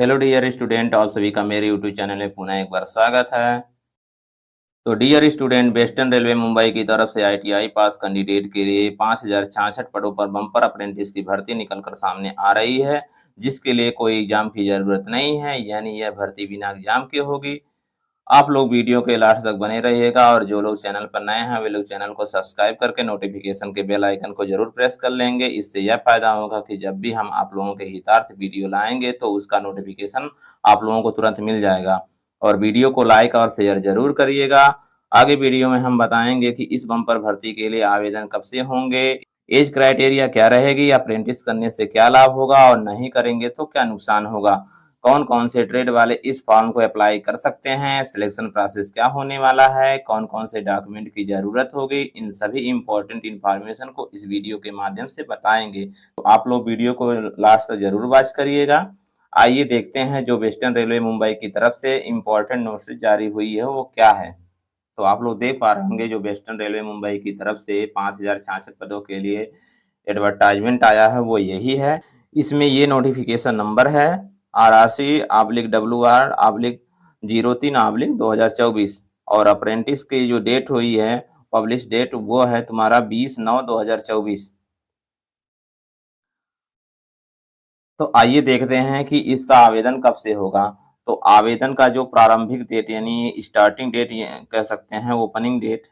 Hello dear student, आप सभी का मेरे यूट्यूब चैनल में पुनः एक बार स्वागत है। तो dear student, Western Railway Mumbai की तरफ से आईटीआई पास कैंडिडेट के लिए 5066 पदों पर बम्पर अप्रेंटिस की भर्ती निकलकर सामने आ रही है, जिसके लिए कोई एग्जाम की जरूरत नहीं है, यानी यह भर्ती बिना एग्जाम के होगी। आप लोग वीडियो के लास्ट तक बने रहिएगा और जो लोग चैनल पर नए हैं वे लोग चैनल को सब्सक्राइब करके नोटिफिकेशन के बेल आइकन को जरूर प्रेस कर लेंगे। इससे यह फायदा होगा कि जब भी हम आप लोगों के हितार्थ वीडियो लाएंगे तो उसका नोटिफिकेशन आप लोगों को तुरंत मिल जाएगा। और वीडियो को लाइक और शेयर जरूर करिएगा। आगे वीडियो में हम बताएंगे कि इस बम्पर भर्ती के लिए आवेदन कब से होंगे, एज क्राइटेरिया क्या रहेगी, अप्रेंटिस करने से क्या लाभ होगा और नहीं करेंगे तो क्या नुकसान होगा, कौन कौन से ट्रेड वाले इस फॉर्म को अप्लाई कर सकते हैं, सिलेक्शन प्रोसेस क्या होने वाला है, कौन कौन से डॉक्यूमेंट की जरूरत होगी, इन सभी इंपॉर्टेंट इंफॉर्मेशन को इस वीडियो के माध्यम से बताएंगे। तो आप लोग वीडियो को लास्ट तक जरूर वॉच करिएगा। आइए देखते हैं जो वेस्टर्न रेलवे मुंबई की तरफ से इंपॉर्टेंट नोटिस जारी हुई है वो क्या है। तो आप लोग देख पा रहे होंगे जो वेस्टर्न रेलवे मुंबई की तरफ से 5066 पदों के लिए एडवर्टाइजमेंट आया है वो यही है। इसमें ये नोटिफिकेशन नंबर है RRC/WR/03/2024 और अप्रेंटिस की जो डेट हुई है पब्लिश डेट वो है तुम्हारा 20/9/2024। तो आइए देखते हैं कि इसका आवेदन कब से होगा। तो आवेदन का जो प्रारंभिक डेट यानी स्टार्टिंग डेट कह सकते हैं, ओपनिंग डेट।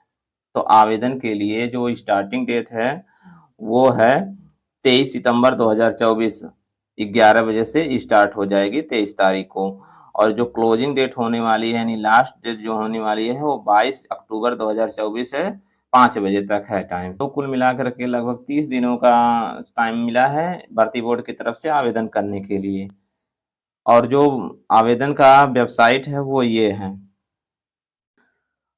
तो आवेदन के लिए जो स्टार्टिंग डेट है वो है 23 सितंबर 2024, 11 बजे से स्टार्ट हो जाएगी 23 तारीख को। और जो क्लोजिंग डेट होने वाली है यानी लास्ट डेट जो होने वाली है वो 22 अक्टूबर 2024 है, 5 बजे तक है टाइम। तो कुल मिलाकर के लगभग 30 दिनों का टाइम मिला है भर्ती बोर्ड की तरफ से आवेदन करने के लिए। और जो आवेदन का वेबसाइट है वो ये है।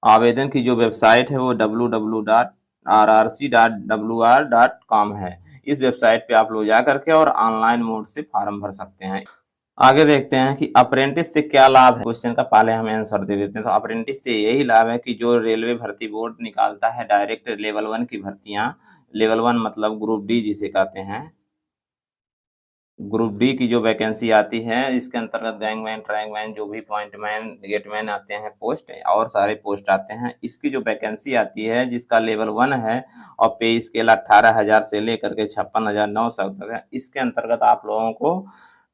आवेदन की जो वेबसाइट है वो www.rrc.wr.com है। इस वेबसाइट पे आप लोग जा करके और ऑनलाइन मोड से फॉर्म भर सकते हैं। आगे देखते हैं कि अप्रेंटिस से क्या लाभ है। क्वेश्चन का पहले हम आंसर दे देते हैं। तो अप्रेंटिस से यही लाभ है कि जो रेलवे भर्ती बोर्ड निकालता है डायरेक्ट लेवल 1 की भर्तियां, लेवल 1 मतलब ग्रुप डी जिसे कहते हैं, ग्रुप डी की जो वैकेंसी आती है इसके अंतर्गत गैंगमैन, ट्रैकमैन, जो भी पॉइंटमैन, गेटमैन आते हैं पोस्ट और सारे पोस्ट आते हैं। इसकी जो वैकेंसी आती है जिसका लेवल 1 है और पे स्केल 18,000 से लेकर के 56,900 तक है, इसके अंतर्गत आप लोगों को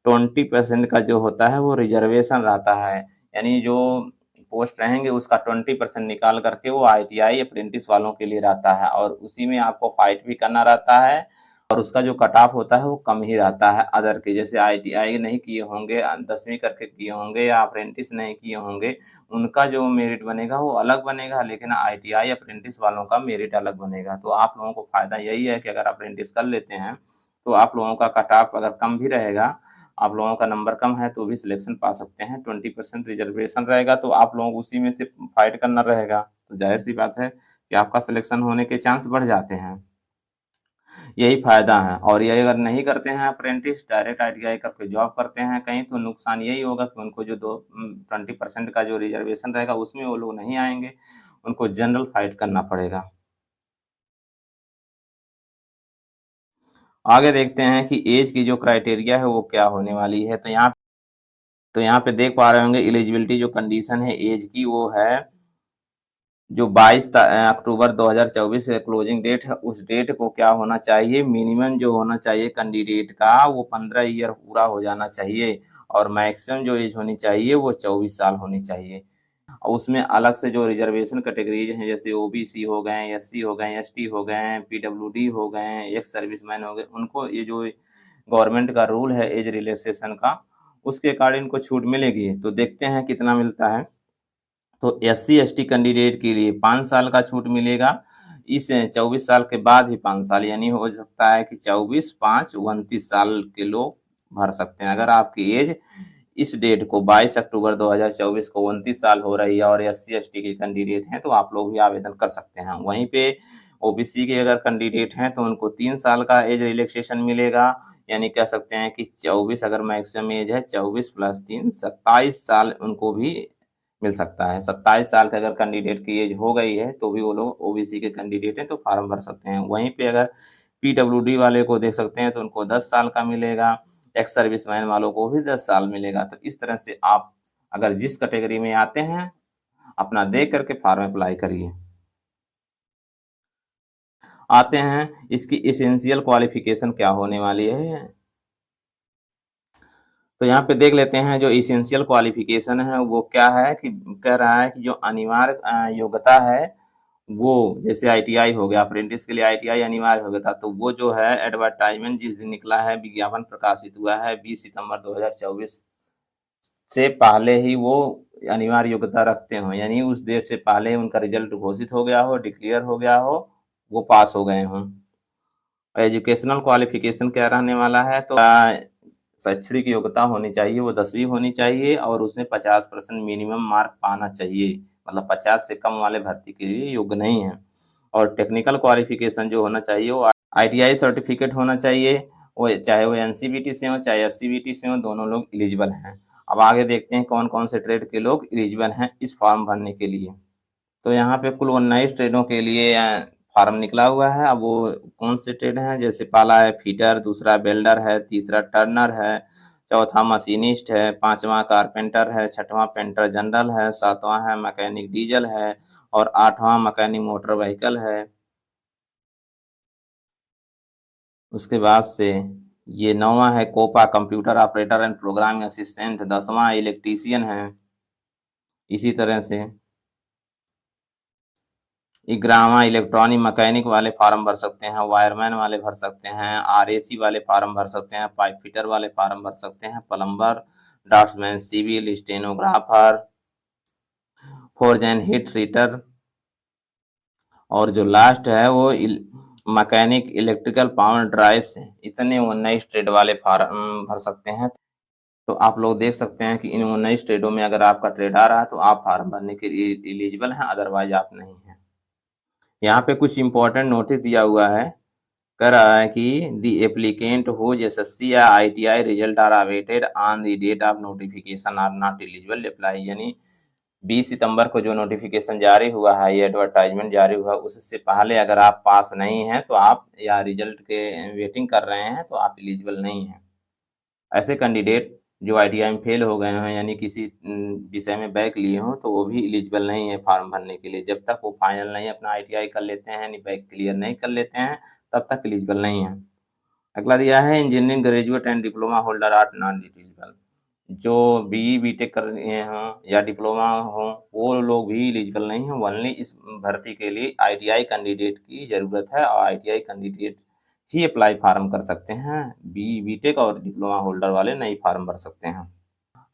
20% का जो होता है वो रिजर्वेशन रहता है। यानी जो पोस्ट रहेंगे उसका 20% निकाल करके वो आईटीआई अप्रेंटिस वालों के लिए रहता है और उसी में आपको फाइट भी करना रहता है। और उसका जो कट ऑफ होता है वो कम ही रहता है अदर के, जैसे आईटीआई नहीं किए होंगे, 10वीं करके किए होंगे या अप्रेंटिस नहीं किए होंगे, उनका जो मेरिट बनेगा वो अलग बनेगा, लेकिन आईटीआई अप्रेंटिस वालों का मेरिट अलग बनेगा। तो आप लोगों को फायदा यही है कि अगर अप्रेंटिस कर लेते हैं तो आप लोगों का कट ऑफ अगर कम भी रहेगा, आप लोगों का नंबर कम है तो भी सिलेक्शन पा सकते हैं। 20% रिजर्वेशन रहेगा तो आप लोगों को उसी में से फाइट करना रहेगा, तो जाहिर सी बात है कि आपका सिलेक्शन होने के चांस बढ़ जाते हैं। यही फायदा है। और ये अगर नहीं करते हैं अप्रेंटिस, डायरेक्ट आईटीआई करके जॉब करते हैं कहीं, तो नुकसान यही होगा कि उनको जो 20% का जो रिजर्वेशन रहेगा उसमें वो लोग नहीं आएंगे, उनको जनरल फाइट करना पड़ेगा। आगे देखते हैं कि एज की जो क्राइटेरिया है वो क्या होने वाली है। तो यहाँ पे देख पा रहे होंगे एलिजिबिलिटी जो कंडीशन है एज की वो है जो 22 अक्टूबर 2024 से क्लोजिंग डेट है, उस डेट को क्या होना चाहिए, मिनिमम जो होना चाहिए कैंडिडेट का वो 15 ईयर पूरा हो जाना चाहिए और मैक्सिमम जो एज होनी चाहिए वो 24 साल होनी चाहिए। और उसमें अलग से जो रिजर्वेशन कैटेगरीज हैं जैसे ओबीसी हो गए, एससी हो गए, एसटी हो गए, पीडब्ल्यूडी हो गए, एक्स सर्विसमैन हो गए, उनको ये जो गवर्नमेंट का रूल है एज रिलैक्सेशन का उसके अकॉर्डिंग इनको छूट मिलेगी। तो देखते हैं कितना मिलता है। तो एससी एसटी कैंडिडेट के लिए 5 साल का छूट मिलेगा। इस 24 साल के बाद ही 5 साल, यानी हो सकता है कि 24, 5, 29 साल के लोग भर सकते हैं। अगर आपकी एज इस डेट को 22 अक्टूबर 2024 को 29 साल हो रही है और एससी एसटी के कैंडिडेट हैं तो आप लोग भी आवेदन कर सकते हैं। वहीं पे ओबीसी के अगर कैंडिडेट हैं तो उनको 3 साल का एज रिलैक्सेशन मिलेगा, यानी कह सकते हैं कि 24 अगर मैक्सिमम एज है 24 प्लस 3 27 साल उनको भी मिल सकता है। 27 साल के अगर कैंडिडेट की एज हो गई है तो भी वो लोग ओबीसी के कैंडिडेट हैं तो फॉर्म भर सकते हैं। वहीं पे अगर पीडब्ल्यूडी वाले को देख सकते हैं तो उनको 10 साल का मिलेगा, एक्स सर्विसमैन वालों को भी 10 साल मिलेगा। तो इस तरह से आप अगर जिस कैटेगरी में आते हैं, अपना देख करके फॉर्म अप्लाई करिए। आते हैं इसकी एसेंशियल क्वालिफिकेशन क्या होने वाली है। तो यहाँ पे देख लेते हैं जो एसेंशियल क्वालिफिकेशन है वो क्या है कि कह रहा है कि जो अनिवार्य योग्यता है वो जैसे आईटीआई हो गया, अप्रेंटिस के लिए आईटीआई अनिवार्य हो गया था, तो वो जो है एडवर्टाइजमेंट जिस दिन निकला है, विज्ञापन प्रकाशित हुआ है 20 सितंबर 2024 से पहले ही वो अनिवार्य योग्यता रखते हो, यानी उस डेट से पहले उनका रिजल्ट घोषित हो गया हो, डिक्लेयर हो गया हो, वो पास हो गए हों। एजुकेशनल क्वालिफिकेशन क्या रहने वाला है, तो शैक्षणिक योग्यता होनी चाहिए, वो 10वीं होनी चाहिए और उसमें 50% मिनिमम मार्क पाना चाहिए, मतलब 50 से कम वाले भर्ती के लिए योग्य नहीं है। और टेक्निकल क्वालिफिकेशन जो होना चाहिए वो आईटीआई सर्टिफिकेट होना चाहिए, वो चाहे वो एनसीवीटी से हो चाहे एससीवीटी से हो, दोनों लोग एलिजिबल हैं। अब आगे देखते हैं कौन कौन से ट्रेड के लोग एलिजिबल हैं इस फॉर्म भरने के लिए। तो यहाँ पे कुल 19 ट्रेडों के लिए फार्म निकला हुआ है। अब वो कौन से ट्रेड हैं, जैसे पहला है फीटर, दूसरा वेल्डर है, तीसरा टर्नर है, चौथा मशीनिस्ट है, पांचवा कारपेंटर है, छठवां पेंटर जनरल है, सातवां है मैकेनिक डीजल है और आठवां मैकेनिक मोटर व्हीकल है। उसके बाद से ये नौवां है COPA computer operator and programming assistant, 10वां इलेक्ट्रीशियन है। इसी तरह से 11वां इलेक्ट्रॉनिक मैकेनिक वाले फार्म भर सकते हैं, वायरमैन वाले भर सकते हैं, आरएसी वाले फार्म भर सकते हैं, पाइप फिटर वाले फार्म भर सकते हैं, plumber, draughtsman, civil, stenographer, forge and heat heater और जो लास्ट है वो मैकेनिक इलेक्ट्रिकल पावर ड्राइव्स हैं। इतने 19 ट्रेड वाले फार्म भर सकते हैं। तो आप लोग देख सकते हैं कि इन 19 ट्रेडों में अगर आपका ट्रेड आ रहा है तो आप फार्म भरने के लिए एलिजिबल हैं, अदरवाइज आप नहीं हैं। यहाँ पे कुछ इंपॉर्टेंट नोटिस दिया हुआ है, कह रहा है कि द एप्लीकेंट हुज एसएससी या ITI result are awaited on the date of notification are not eligible apply, यानी 20 सितंबर को जो नोटिफिकेशन जारी हुआ है, ये एडवर्टाइजमेंट जारी हुआ, उससे पहले अगर आप पास नहीं हैं तो आप या रिजल्ट के वेटिंग कर रहे हैं तो आप एलिजिबल नहीं हैं। ऐसे कैंडिडेट जो आईटीआई में फेल हो गए हैं, यानी किसी विषय में बैक लिए हों, तो वो भी एलिजिबल नहीं है फॉर्म भरने के लिए। जब तक वो फाइनल नहीं अपना आईटीआई कर लेते हैं, यानी बैक क्लियर नहीं कर लेते हैं, तब तक एलिजिबल नहीं है। अगला दिया है engineering graduate and diploma holder are not eligible. जो बीई बीटेक कर रहे हों या डिप्लोमा हो, वो लोग भी एलिजिबल नहीं हैं। ओनली इस भर्ती के लिए आईटीआई कैंडिडेट की ज़रूरत है और आईटीआई कैंडिडेट ही अप्लाई फार्म कर सकते हैं। बीई बीटेक और डिप्लोमा होल्डर वाले नहीं फार्म भर सकते हैं।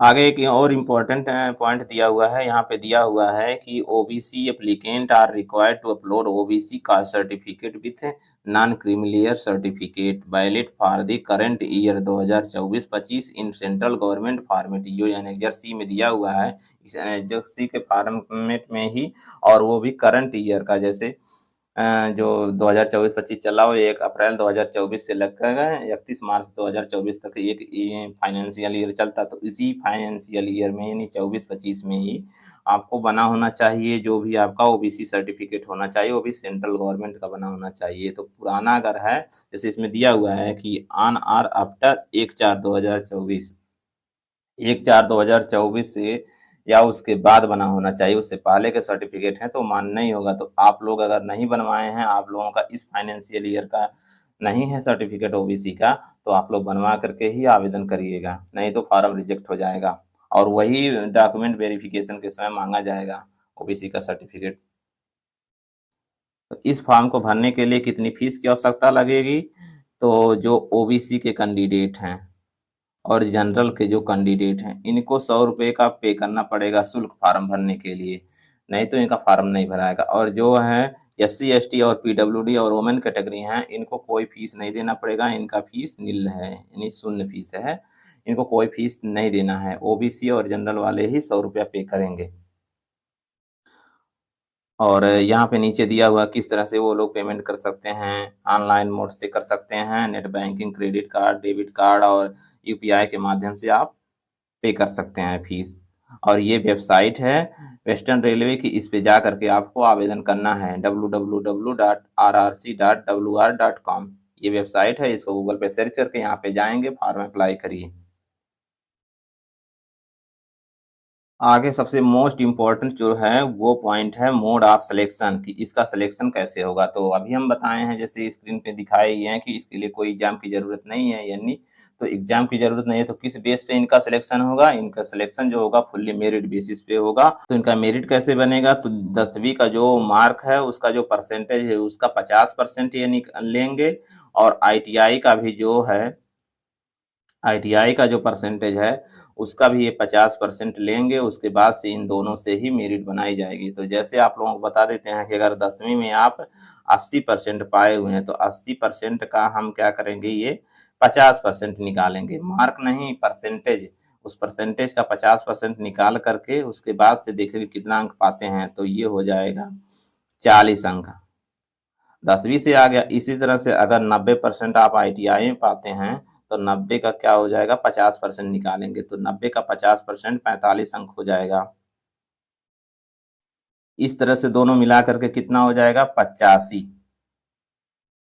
आगे एक और इम्पोर्टेंट पॉइंट दिया हुआ है, यहाँ पे दिया हुआ है कि OBC applicant are required to upload OBC caste certificate with non creamy layer certificate valid for the current year 2024-25 in central government format, जो एनेक्जर सी में दिया हुआ है, इस एनेक्जर सी के फॉर्मेट में ही, और वो भी करंट ईयर का, जैसे जो 2024-25 चला हो 1 अप्रैल 2024 से लगकर 31 मार्च 2024 तक एक ये फाइनेंशियल ईयर चलता, तो इसी फाइनेंशियल ईयर में यानी 24-25 में ही आपको बना होना चाहिए, जो भी आपका ओबीसी सर्टिफिकेट होना चाहिए, वो भी सेंट्रल गवर्नमेंट का बना होना चाहिए। तो पुराना अगर है, जैसे इसमें दिया हुआ है कि ऑन आर आफ्टर 1/4/2024, 1/4/2024 से या उसके बाद बना होना चाहिए, उससे पहले के सर्टिफिकेट हैं तो मान्य नहीं होगा। तो आप लोग अगर नहीं बनवाए हैं, आप लोगों का इस फाइनेंशियल ईयर का नहीं है सर्टिफिकेट ओबीसी का, तो आप लोग बनवा करके ही आवेदन करिएगा, नहीं तो फॉर्म रिजेक्ट हो जाएगा और वही डॉक्यूमेंट वेरिफिकेशन के समय मांगा जाएगा ओबीसी का सर्टिफिकेट। तो इस फॉर्म को भरने के लिए कितनी फीस की आवश्यकता लगेगी, तो जो ओबीसी के कैंडिडेट हैं और जनरल के जो कैंडिडेट हैं, इनको 100 रुपये का पे करना पड़ेगा शुल्क फार्म भरने के लिए, नहीं तो इनका फार्म नहीं भराएगा। और जो है एससी एसटी और पीडब्ल्यूडी और वोमेन कैटेगरी हैं, इनको कोई फीस नहीं देना पड़ेगा, इनका फीस निल है, यानी शून्य फीस है, इनको कोई फीस नहीं देना है। ओबीसी और जनरल वाले ही 100 रुपया पे करेंगे। और यहाँ पे नीचे दिया हुआ किस तरह से वो लोग पेमेंट कर सकते हैं, ऑनलाइन मोड से कर सकते हैं, net banking, credit card, debit card और यूपीआई के माध्यम से आप पे कर सकते हैं फीस। और ये वेबसाइट है वेस्टर्न रेलवे की, इस पे जा करके आपको आवेदन करना है www.rrc.wr.com। ये वेबसाइट है, इसको गूगल पे सर्च करके यहाँ पे जाएँगे, फॉर्म अप्लाई करिए। आगे सबसे मोस्ट इम्पोर्टेंट जो है वो पॉइंट है मोड ऑफ सिलेक्शन कि इसका सिलेक्शन कैसे होगा। तो अभी हम बताए हैं जैसे स्क्रीन पे दिखाए ही हैं कि इसके लिए कोई एग्ज़ाम की ज़रूरत नहीं है यानी तो एग्ज़ाम की ज़रूरत नहीं है तो किस बेस पे इनका सिलेक्शन होगा? इनका सिलेक्शन जो होगा फुल्ली मेरिट बेसिस पे होगा। तो इनका मेरिट कैसे बनेगा? तो 10वीं का जो मार्क है उसका जो परसेंटेज है उसका 50% ये लेंगे और आईटीआई का भी जो है आईटीआई का जो परसेंटेज है, उसका भी ये 50% लेंगे, उसके बाद से इन दोनों से ही मेरिट बनाई जाएगी। तो जैसे आप लोगों को बता देते हैं कि अगर 10वीं में आप 80% पाए हुए हैं, तो 80% का हम क्या करेंगे ये 50% निकालेंगे। मार्क नहीं परसेंटेज, उस परसेंटेज का 50% निकाल करके उसके बाद से देखेंगे कितना अंक पाते हैं, तो ये हो जाएगा 40 अंक। 10वीं से आ गया। इसी तरह से अगर 90% आप आईटीआई में पाते हैं, तो 90 का क्या हो जाएगा 50% निकालेंगे, तो 90 का 50% 45 अंक हो जाएगा। इस तरह से दोनों मिला करके कितना हो जाएगा 85।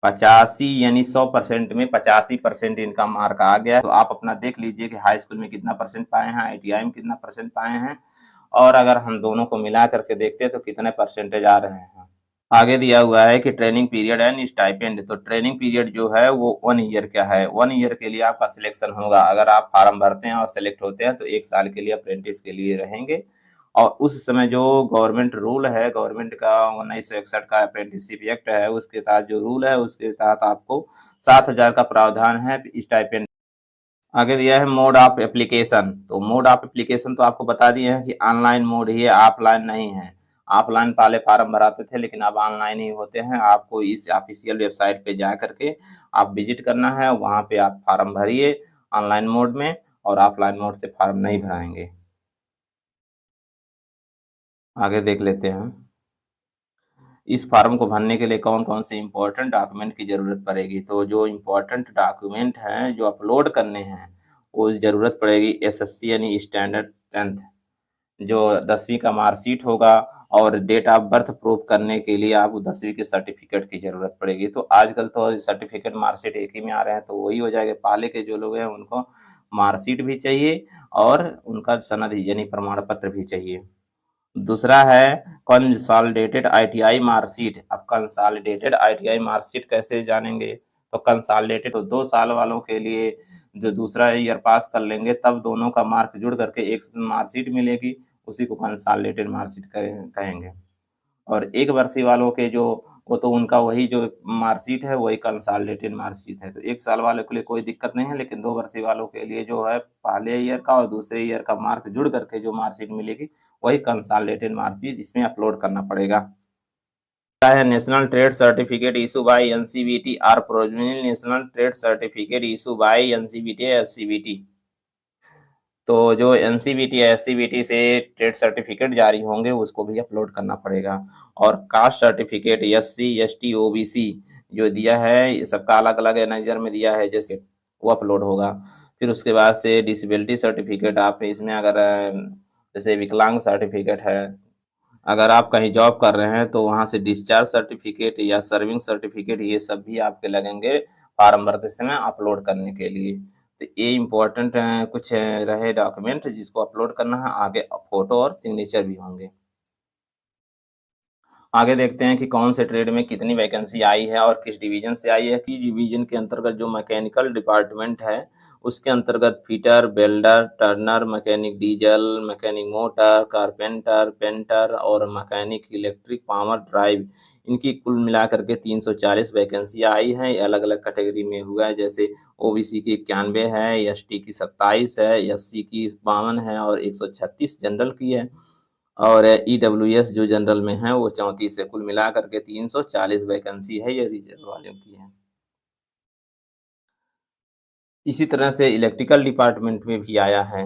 85 यानी 100% में 85% इनका मार्क आ गया। तो आप अपना देख लीजिए कि हाई स्कूल में कितना परसेंट पाए हैं, आईटीआई में कितना परसेंट पाए हैं और अगर हम दोनों को मिला करके देखते हैं तो कितने परसेंटेज आ रहे हैं। आगे दिया हुआ है कि ट्रेनिंग पीरियड एंड स्टाइपेंड। तो ट्रेनिंग पीरियड जो है वो 1 ईयर का है। 1 ईयर के लिए आपका सिलेक्शन होगा। अगर आप फॉर्म भरते हैं और सेलेक्ट होते हैं तो 1 साल के लिए अप्रेंटिस के लिए रहेंगे और उस समय जो गवर्नमेंट रूल है, गवर्नमेंट का 1961 का अप्रेंटिसशिप एक्ट है, उसके तहत जो रूल है उसके तहत आपको 7,000 का प्रावधान है स्टाइपेंड। आगे दिया है मोड ऑफ एप्लीकेशन। तो मोड ऑफ एप्लीकेशन तो आपको बता दिए हैं कि ऑनलाइन मोड ही है, ऑफलाइन नहीं है। ऑफलाइन पहले फॉर्म भराते थे लेकिन अब ऑनलाइन ही होते हैं। आपको इस ऑफिशियल वेबसाइट पे जा करके आप विजिट करना है, वहाँ पे आप फॉर्म भरिए ऑनलाइन मोड में और ऑफलाइन मोड से फॉर्म नहीं भराएंगे। आगे देख लेते हैं। इस फॉर्म को भरने के लिए कौन-कौन से इम्पोर्टेंट डॉक्यूमेंट की ज़रूरत पड़ेगी? तो जो इम्पोर्टेंट डॉक्यूमेंट हैं, जो अपलोड करने हैं, वो ज़रूरत पड़ेगी एसएससी यानी स्टैंडर्ड 10th जो 10वीं का मार्कशीट होगा और डेट ऑफ बर्थ प्रूफ करने के लिए आपको 10वीं के सर्टिफ़िकेट की ज़रूरत पड़ेगी। तो आजकल तो सर्टिफ़िकेट मार्कशीट एक ही में आ रहे हैं, तो वही हो जाएगा। पहले के जो लोग हैं, उनको मार्कशीट भी चाहिए और उनका सनद यानी प्रमाण पत्र भी चाहिए। दूसरा है कंसोलिडेटेड आईटीआई मार्कशीट। अब कंसोलिडेटेड आईटीआई मार्कशीट कैसे जानेंगे? तो कंसोलिडेटेड तो 2 साल वालों के लिए जो दूसरा ईयर पास कर लेंगे तब दोनों का मार्क जुड़ करके एक मार्कशीट मिलेगी, उसी को कंसोलिडेटेड मार्कशीट कहेंगे। और 1 वर्षीय वालों के जो वो तो उनका वही जो मार्कशीट है वही कंसोलिडेटेड मार्कशीट है। तो 1 साल वालों के लिए कोई दिक्कत नहीं है, लेकिन 2 वर्षीय वालों के लिए जो है पहले ईयर का और दूसरे ईयर का मार्क जुड़ करके जो मार्कशीट मिलेगी, वही कंसोलिडेटेड मार्कशीट इसमें अपलोड करना पड़ेगा। क्या है national trade certificate issue by NCVT और provisional national trade certificate issue by NCVT या एससीवीटी। तो जो एनसीवीटी या एससीवीटी से ट्रेड सर्टिफिकेट जारी होंगे उसको भी अपलोड करना पड़ेगा और caste certificate SC ST OBC जो दिया है ये सबका अलग अलग एनेजर में दिया है जैसे वो अपलोड होगा। फिर उसके बाद से डिसेबिलिटी सर्टिफिकेट आप इसमें अगर जैसे विकलांग सर्टिफिकेट है, अगर आप कहीं जॉब कर रहे हैं तो वहाँ से डिस्चार्ज सर्टिफिकेट या सर्विंग सर्टिफिकेट ये सब भी आपके लगेंगे फॉर्म भरते समय अपलोड करने के लिए। तो ये इम्पोर्टेंट कुछ रहे डॉक्यूमेंट जिसको अपलोड करना है, आगे फ़ोटो और सिग्नेचर भी होंगे। आगे देखते हैं कि कौन से ट्रेड में कितनी वैकेंसी आई है और किस डिवीज़न से आई है। कि डिवीज़न के अंतर्गत जो मैकेनिकल डिपार्टमेंट है, उसके अंतर्गत fitter, welder, Turner, mechanic diesel, mechanic motor, carpenter, painter और मैकेनिक इलेक्ट्रिक पावर ड्राइव, इनकी कुल मिलाकर के 340 वैकेंसियाँ आई हैं। ये अलग-अलग कैटेगरी में हुआ है, जैसे ओबीसी की 91 है, एसटी की 27 है, एससी की 52 है और 136 जनरल की है। और ईडब्ल्यूएस जो जनरल में है वो 34 है। कुल मिलाकर के 340 वैकेंसी है, ये रिजर्व वालों की है। इसी तरह से इलेक्ट्रिकल डिपार्टमेंट में भी आया है।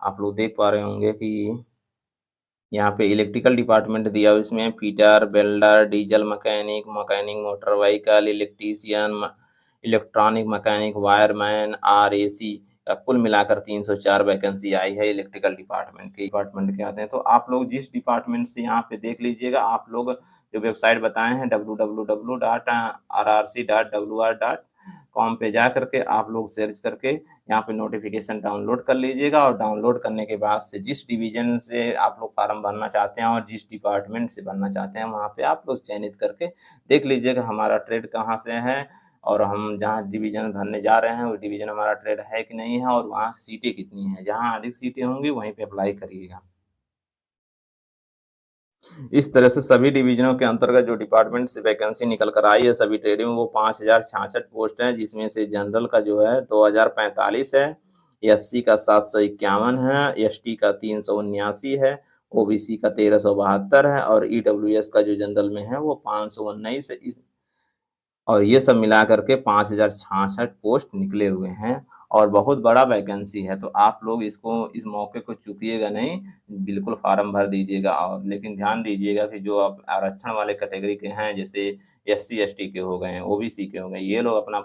आप लोग देख पा रहे होंगे कि यहाँ पे इलेक्ट्रिकल डिपार्टमेंट दिया हुआ, इसमें fitter, welder, diesel mechanic, mechanic motor vehicle, electrician, electronic mechanic, wireman, RAC कुल मिलाकर 304 वैकेंसी आई है इलेक्ट्रिकल डिपार्टमेंट के आते हैं। तो आप लोग जिस डिपार्टमेंट से यहाँ पे देख लीजिएगा, आप लोग जो वेबसाइट बताए हैं www.rrc.wr. कॉम पे जा करके आप लोग सर्च करके यहाँ पे नोटिफिकेशन डाउनलोड कर लीजिएगा और डाउनलोड करने के बाद से जिस डिवीज़न से आप लोग फार्म भरना चाहते हैं और जिस डिपार्टमेंट से भरना चाहते हैं, वहाँ पे आप लोग चयनित करके देख लीजिएगा हमारा ट्रेड कहाँ से है और हम जहाँ डिवीज़न भरने जा रहे हैं, वो डिवीज़न हमारा ट्रेड है कि नहीं है और वहाँ सीटें कितनी हैं। जहाँ अधिक सीटें होंगी, वहीं पे अप्लाई करिएगा। इस तरह से सभी डिवीज़नों के अंतर्गत जो डिपार्टमेंट से वैकेंसी निकल कर आई है सभी ट्रेड में, वो 5066 पोस्ट हैं, जिसमें से जनरल का जो है 2045 है, एससी का 751 है, एसटी का 379 है, ओबीसी का 1372 है और ईडब्ल्यूएस का जो जनरल में है वो 519 है। और ये सब मिला करके 5066 पोस्ट निकले हुए हैं और बहुत बड़ा वैकेंसी है, तो आप लोग इसको इस मौके को चूकिएगा नहीं, बिल्कुल फार्म भर दीजिएगा। और लेकिन ध्यान दीजिएगा कि जो आप आरक्षण वाले कैटेगरी के हैं, जैसे एससी एसटी के हो गए, ओबीसी के हो गए, ये लोग अपना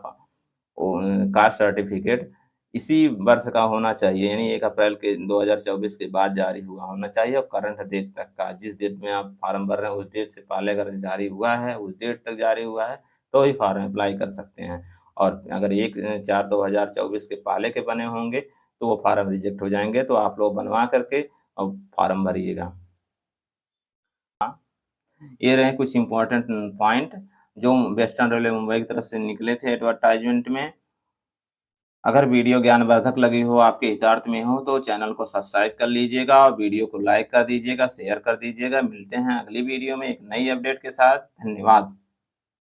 कास्ट सर्टिफिकेट इसी वर्ष का होना चाहिए, यानी 1 अप्रैल के 2024 के बाद जारी हुआ होना चाहिए और करंट डेट तक का, जिस डेट में आप फार्म भर रहे हैं उस डेट से पहले अगर जारी हुआ है, उस डेट तक जारी हुआ है, तो ही फार्म अप्लाई कर सकते हैं। और अगर 1/4/2024 के पहले के बने होंगे, तो वो फार्म रिजेक्ट हो जाएँगे, तो आप लोग बनवा करके और फार्म भरिएगा। ये रहे कुछ इम्पोर्टेंट पॉइंट जो वेस्टर्न रेलवे मुंबई की तरफ से निकले थे एडवर्टाइज़मेंट में। अगर वीडियो ज्ञानवर्धक लगी हो, आपके हितार्थ में हो, तो चैनल को सब्सक्राइब कर लीजिएगा और वीडियो को लाइक कर दीजिएगा, शेयर कर दीजिएगा। मिलते हैं अगली वीडियो में एक नई अपडेट के साथ। धन्यवाद।